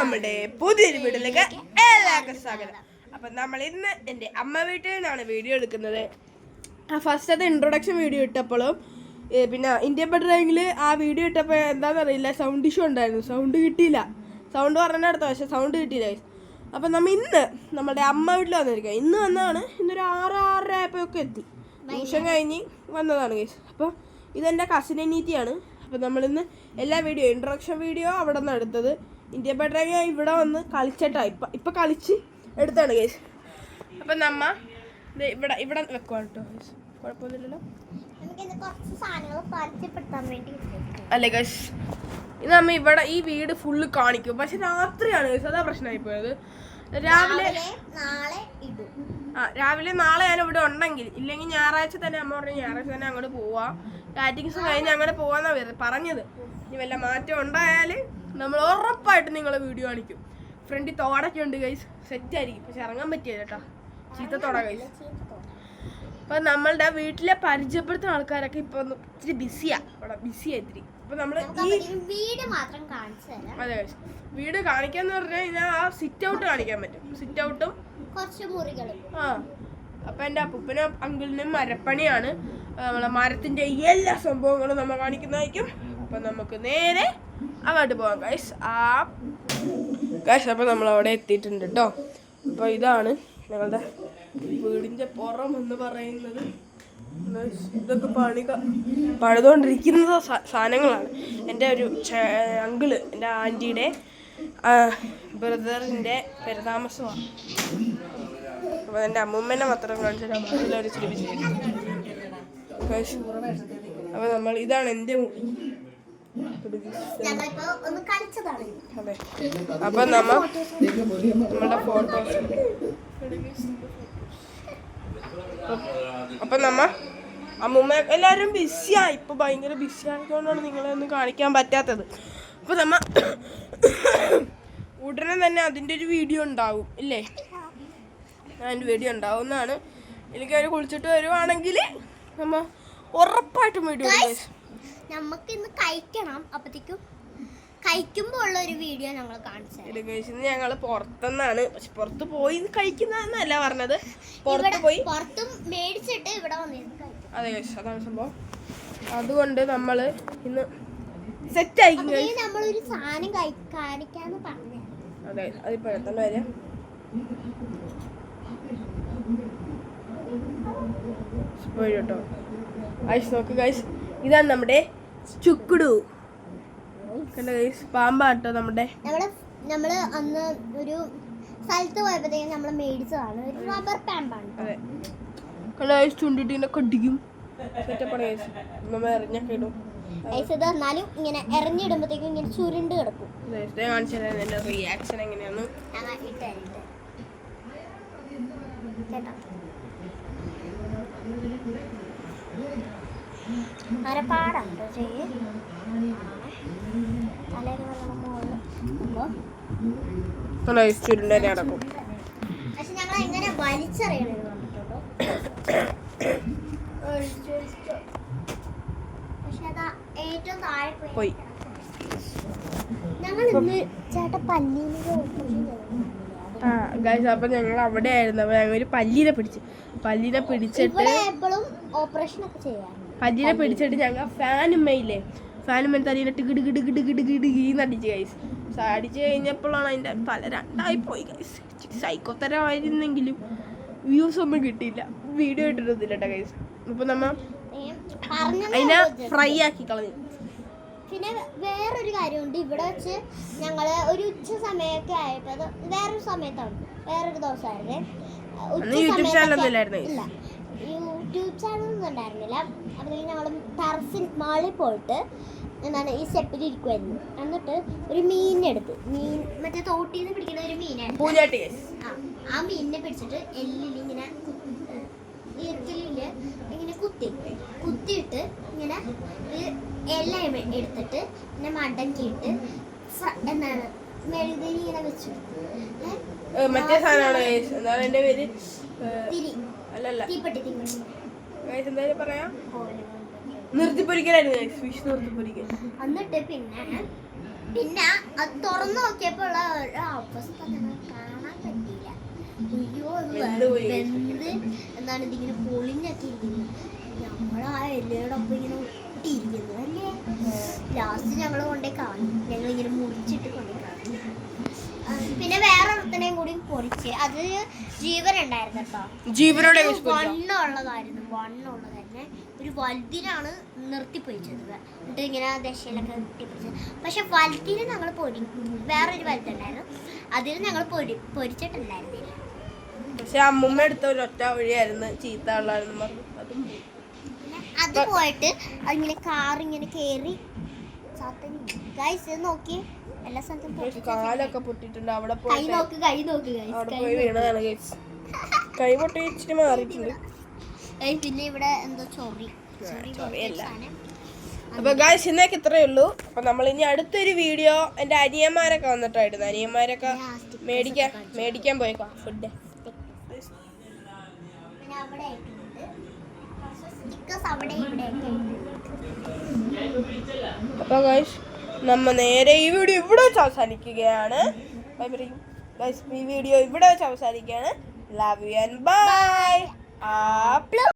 നമ്മുടെ പുതിയൊരു വീട്ടിലേക്ക് എല്ലാവർക്കും സ്വാഗതം. അപ്പം നമ്മൾ ഇന്ന് എൻ്റെ അമ്മ വീട്ടിൽ നിന്നാണ് വീഡിയോ എടുക്കുന്നത്. ഫസ്റ്റത്തെ ഇൻട്രൊഡക്ഷൻ വീഡിയോ ഇട്ടപ്പോഴും പിന്നെ ഇന്ത്യൻ ബെഡ്റൈമിൽ ആ വീഡിയോ ഇട്ടപ്പോൾ എന്താണെന്നറിയില്ല, സൗണ്ട് ഇഷ്യൂ ഉണ്ടായിരുന്നു. സൗണ്ട് കിട്ടിയില്ല. സൗണ്ട് പറഞ്ഞെടുത്ത പക്ഷേ സൗണ്ട് കിട്ടിയില്ല. അപ്പം നമ്മൾ ഇന്ന് നമ്മുടെ അമ്മ വീട്ടിൽ വന്നിരിക്കുക. ഇന്ന് വന്നതാണ്. ഇന്നൊരു 6-6:30 ആയപ്പോഴൊക്കെ എത്തി. ട്യൂഷൻ കഴിഞ്ഞ് വന്നതാണ് ഗൈസ്. അപ്പോൾ ഇതെൻ്റെ കസിൻ അനീത്തിയാണ്. അപ്പോൾ നമ്മളിന്ന് എല്ലാ വീഡിയോ ഇൻട്രൊഡക്ഷൻ വീഡിയോ അവിടെ നിന്ന് എടുത്തത്. ഇന്ത്യ ബെഡ്റൈം ഇവിടെ വന്ന് കളിച്ചിട്ടാണ് ഇപ്പം കളിച്ച് എടുത്താണ് ഗൈസ്. അപ്പം നമ്മ ഇവിടെ ഇവിടെ വെക്കുവാണ് കേട്ടോ ഗൈസ്, കുഴപ്പമൊന്നുമില്ലല്ലോ അല്ലേ ഗൈസ്. ഇത് നമ്മ ഇവിടെ ഈ വീട് ഫുള്ള് കാണിക്കും, പക്ഷെ രാത്രിയാണ് ഗൈസ്, അതാ പ്രശ്നമായി പോയത്. രാവിലെ നാളെ ഞാൻ ഇവിടെ ഉണ്ടെങ്കിൽ, ഇല്ലെങ്കിൽ ഞായറാഴ്ച തന്നെ അമ്മ പറഞ്ഞു ഞായറാഴ്ച തന്നെ അങ്ങോട്ട് പോവാം, കാറ്റിങ്സ് കഴിഞ്ഞ് അങ്ങനെ പോവാന്നാ പറഞ്ഞത്. ഇനി വല്ല മാറ്റം ഉണ്ടായാൽ നമ്മൾ ഉറപ്പായിട്ട് നിങ്ങളെ വീഡിയോ കാണിക്കും. ഫ്രണ്ടിൽ തോടൊക്കെ ഉണ്ട് ഗൈസ്, സെറ്റായിരിക്കും. പക്ഷെ ഇറങ്ങാൻ പറ്റിയത് കേട്ടോ, ചീത്തത്തോട ഗൈസ്. അപ്പം നമ്മളുടെ വീട്ടിലെ പരിചയപ്പെടുത്തുന്ന ആൾക്കാരൊക്കെ ഇപ്പൊ ഒന്ന് ഇച്ചിരി ബിസിയാണ്, ഇവിടെ ബിസിയായിത്തിരി. അപ്പൊ നമ്മള് വീട് മാത്രം കാണിച്ചു തരാം. അതെ ഗൈസ്, വീട് കാണിക്കാന്ന് പറഞ്ഞു കഴിഞ്ഞാൽ ആ സിറ്റ് ഔട്ട് കാണിക്കാൻ പറ്റും. സിറ്റ് ഔട്ടും കുറച്ച് മുറികളും. അപ്പൊ എൻ്റെ അപ്പൂപ്പനും അങ്കിളിനും മരപ്പണിയാണ്. നമ്മളെ മരത്തിന്റെ എല്ലാ സംഭവങ്ങളും നമ്മൾ കാണിക്കുന്നതായിരിക്കും. അപ്പൊ നമുക്ക് നേരെ അങ്ങോട്ട് പോകാം ഗൈസ്. അപ്പൊ നമ്മൾ അവിടെ എത്തിയിട്ടുണ്ട് കേട്ടോ. അപ്പൊ ഇതാണ് ഞങ്ങളുടെ വീടിന്റെ പുറം എന്ന് പറയുന്നത്. ഇതൊക്കെ പണിതുകൊണ്ടിരിക്കുന്ന സാധനങ്ങളാണ്. എൻ്റെ ഒരു അങ്കിള്, എൻ്റെ ആൻറ്റിയുടെ ബ്രദറിൻ്റെ പെരുതാമസമാണ്. അപ്പോൾ എൻ്റെ അമ്മൂമ്മേനെ മാത്രം കാണിച്ചാൽ ഒരു ചിരിപ്പിച്ചു. അപ്പോൾ നമ്മൾ ഇതാണ് എൻ്റെ മുറി. അതെ, അപ്പം നമ്മളുടെ ഫോട്ടോസ്. അപ്പം അമ്മൂമ്മ എല്ലാവരും ബിസിയായി, ഇപ്പൊ ഭയങ്കര ബിസി ആയതുകൊണ്ടാണ് നിങ്ങളെ ഒന്നും കാണിക്കാൻ പറ്റാത്തത്. അപ്പൊ ഉടനെ തന്നെ അതിൻ്റെ ഒരു വീഡിയോ ഉണ്ടാവും ഇല്ലേ? അതിൻ്റെ വീഡിയോ ഉണ്ടാവുന്നതാണ്. എനിക്ക് അവർ കുളിച്ചിട്ട് വരുവാണെങ്കിൽ നമ്മ ഉറപ്പായിട്ടും വീഡിയോ നമുക്ക് ഇന്ന് കഴിക്കണം. അപ്പത്തേക്കും കഴിക്കുമ്പോൾ ഉള്ള ഒരു വീഡിയോ ഞങ്ങൾ കാണിച്ചു. ഞങ്ങൾ പുറത്തുനിന്നാണ്, പക്ഷെ പുറത്ത് പോയി കഴിക്കുന്നതെന്നല്ല പറഞ്ഞത്, പുറത്ത് പോയി പുറത്തും മേടിച്ചിട്ട് ഇവിടെ വന്നിരുന്നു കഴിക്കും. അതെ ഗൈസ്, അതാണ് സംഭവം. അതുകൊണ്ട് നമ്മള് ഇന്ന് സെറ്റായി. നമ്മളൊരു സാധനം കാണിക്കാന്ന് പറഞ്ഞു. അതെ, അതിപ്പോ തന്നെ വരാം. കേട്ടോ ഗൈസ്, നോക്ക് ഗൈസ്, ഇതാണ് നമ്മുടെ ചുക്കുടു. കണ്ടോ ഗൈസ്, പാമ്പാട്ടോ നമ്മുടെ. നമ്മള് അന്ന് ഒരു സ്ഥലത്ത് പോയപ്പോഴത്തേക്കും നമ്മള് മേടിച്ചതാണ്, ഒരു റബ്ബർ പാമ്പാണ്. അതെ, കണ്ടോ ഗൈസ്, ചുണ്ടിട്ടിങ്ങനെ കടിക്കും. സെറ്റപ്പാണ് ഗൈസ്, നമ്മ എറിഞ്ഞൊക്കെ ഇടും. എന്നാലും ഇങ്ങനെ എറിഞ്ഞിടുമ്പോഴത്തേക്കും ഇങ്ങനെ ചുരുണ്ട് കിടക്കും. കാണിച്ചാൽ എന്റെ റിയാക്ഷൻ എങ്ങനെയാന്ന് അരപ്പാടുണ്ടോ ചുരുണ്ട നടക്കും. പക്ഷെ ഞങ്ങൾ എങ്ങനെ വലിച്ചെറിയണത് കണ്ടിട്ടുണ്ടോ? പക്ഷെ അതാ ഏറ്റവും താഴെ പോയി. ഞങ്ങൾ ഇന്ന് ചേട്ടാ പല്ലിനെ അപ്പൊ ഞങ്ങൾ അവിടെ ആയിരുന്നു. അപ്പൊ ഞങ്ങൾ ഒരു പല്ലിനെ പിടിച്ചിട്ട് എപ്പോഴും ഓപ്പറേഷൻ ഒക്കെ ചെയ്യാം. പല്ലിനെ പിടിച്ചിട്ട് ഞങ്ങൾ ഫാനുമ്മയില്ലേ, ഫാനുമ്മ തലീനെ ടികിട് കിട് കിട് കിട് കിട് കീന്നടിച്ച് ഗൈസ്. അടിച്ച് കഴിഞ്ഞപ്പോഴാണ് അതിൻ്റെ തല രണ്ടായി പോയി ഗൈസ്. സൈക്കോത്തരമായിരുന്നെങ്കിലും വ്യൂസ് ഒന്നും കിട്ടിയില്ല, വീഡിയോ ഇട്ടിരുന്നില്ല കേട്ടോ ഗൈസ്. അപ്പൊ നമ്മ അതിനെ ഫ്രൈ ആക്കി കളഞ്ഞു. പിന്നെ വേറൊരു കാര്യമുണ്ട്, ഇവിടെ വെച്ച് ഞങ്ങള് ഒരു ഉച്ച സമയമൊക്കെ ആയപ്പോൾ, അത് വേറൊരു സമയത്താണ്, വേറൊരു ദിവസമായിരുന്നേ. യൂട്യൂബ് ചാനലൊന്നും ഇല്ല, യൂട്യൂബ് ചാനലൊന്നും ഉണ്ടായിരുന്നില്ല. അതിൽ ഞങ്ങൾ ടെറസിൻ മാളിൽ പോയിട്ട് എന്താണ് ഈ സ്റ്റെപ്പിൽ ഇരിക്കുമായിരുന്നു. എന്നിട്ട് ഒരു മീനെടുത്ത്, മറ്റേ തോട്ടിൽ നിന്ന് പിടിക്കുന്ന ഒരു മീനാണ്. ആ മീനിനെ പിടിച്ചിട്ട് എല്ലിലിങ്ങനെ ഈർക്കലില് ഇങ്ങനെ കുത്തിയിട്ട് ഇങ്ങനെ എല്ലാം എടുത്തിട്ട് ഇങ്ങനെ മടക്കിയിട്ട് എന്താണ് മെഴുകുതിരി ഇങ്ങനെ വെച്ചു. മറ്റേ സാധനമാണ് തീപ്പെട്ടി നിർത്തിപ്പൊരിക്കലായിരുന്നു. എന്നിട്ട് പിന്നെ പിന്നെ അത് തുറന്നു നോക്കിയപ്പോൾ ഉള്ള ഒരു അവസ്ഥ ഞങ്ങൾക്ക് കാണാൻ പറ്റിയില്ല. അയ്യോ വെന്ത് എന്താണ് ഇതിങ്ങനെ പൊളിഞ്ഞൊക്കെ ഇരിക്കുന്നത്. ഞങ്ങൾ ആ എല്ലയോടൊപ്പം ഇങ്ങനെ ഒട്ടിയിരിക്കുന്നു അല്ലേ. ലാസ്റ്റ് ഞങ്ങൾ കൊണ്ടേ കാണും, ഞങ്ങളിങ്ങനെ മുറിച്ചിട്ട് കൊണ്ടേ കാണും. പിന്നെ വേറെ ഒരുത്തനെയും കൂടി പൊരിച്ച് അത് ജീവനുണ്ടായിരുന്നു കേട്ടോ. ജീവനോടെ വണ്ണുള്ളതായിരുന്നു. വണ്ണുള്ളതന്നെ ഒരു വലുതിനാണ് നിർത്തിപ്പൊരിച്ചത്. എന്നിട്ട് ഇങ്ങനെ ദശയിലൊക്കെ നിർത്തിപ്പൊരിച്ചത്. പക്ഷെ വലുതിന് ഞങ്ങൾ വേറൊരു വലുതുണ്ടായിരുന്നു, അതിന് ഞങ്ങൾ പൊരിച്ചിട്ടുണ്ടായിരുന്നില്ല. പക്ഷെ അമ്മൂമ്മ എടുത്ത ഒരു ഒറ്റ വഴിയായിരുന്നു ചീത്ത ഉള്ളായിരുന്നു പറഞ്ഞു. അതും അത് പോയിട്ട് അതിങ്ങനെ കാറിങ്ങനെ കയറി ഗൈസ് നോക്കി എല്ലാ സ്ഥലത്തും കാലൊക്കെ പൊട്ടിട്ടുണ്ട്. അവിടെ കൈ നോക്ക് അവിടെ പോയി വീണതാണ് ഗൈസ്. കൈ പൊട്ടി ഇച്ചിരി മാറിയിട്ടുണ്ട്. പിന്നെ ഇവിടെ എന്തോ ചൊറിയല്ല. അപ്പൊ ഗൈസ് ഇന്നേക്ക് ഇത്രയേ ഉള്ളൂ. അപ്പൊ നമ്മൾ ഇനി അടുത്തൊരു വീഡിയോ എന്റെ അനിയന്മാരൊക്കെ വന്നിട്ടായിരുന്നു. അനിയന്മാരൊക്കെ മേടിക്കാൻ പോയേക്കാം ഫുഡ്. അപ്പൊ ഗൈസ് നമ്മ നേരെ ഈ വീഡിയോ ഇവിടെ വെച്ച് അവസാനിക്കുകയാണ്. ഗൈസ് ഈ വീഡിയോ ഇവിടെ വെച്ച് അവസാനിക്കുകയാണ്. Love you and by.